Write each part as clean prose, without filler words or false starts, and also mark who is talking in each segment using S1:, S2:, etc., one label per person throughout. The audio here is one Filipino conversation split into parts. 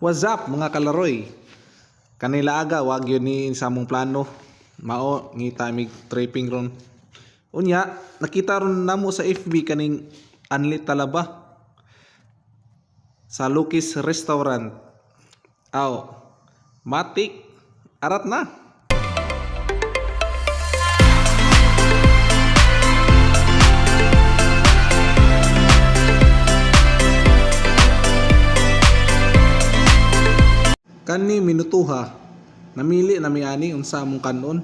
S1: What's up mga kalaroy? Kanila aga wag yun ni sa among plano. Mao ngita mig tripping ron. Unya, nakita ron namo sa FB kaning Anli Talaba sa Lucky's Restaurant. Aw, matik arat na. Kani minutuha namili na mi ani unsa among kanon.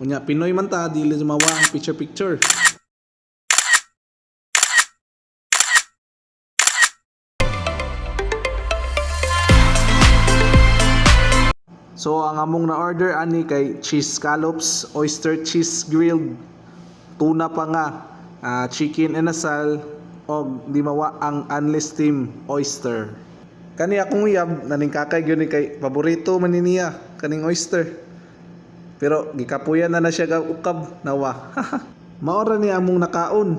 S1: Unya Pinoy man ta dili mawa ang picture. So ang among na order ani kay cheese scallops, oyster cheese grilled, tuna pa nga, chicken inasal og di mawa ang unless steam oyster. Kani akong uyab naning kakay gyud ni kay paborito man ni niya kaning oyster. Pero gikapuyan na siya ga ukab nawa. Maora ni among nakaon.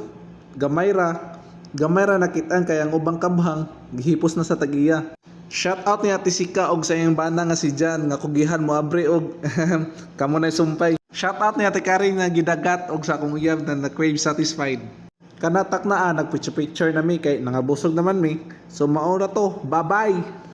S1: Gamay ra nakit-an kay ang ubang kabhang gihipos na sa tagiya. Shout out ni Ate Sika og sa iyang bana nga si Jan nga kugihan mo abre og kamo na sumpay. Shout out ni Ate Karing nga gidagat og sa akong uyab na crave satisfied. Kanatak na nagpicture na mi kay nangabusog naman mi. So maura to. Bye-bye.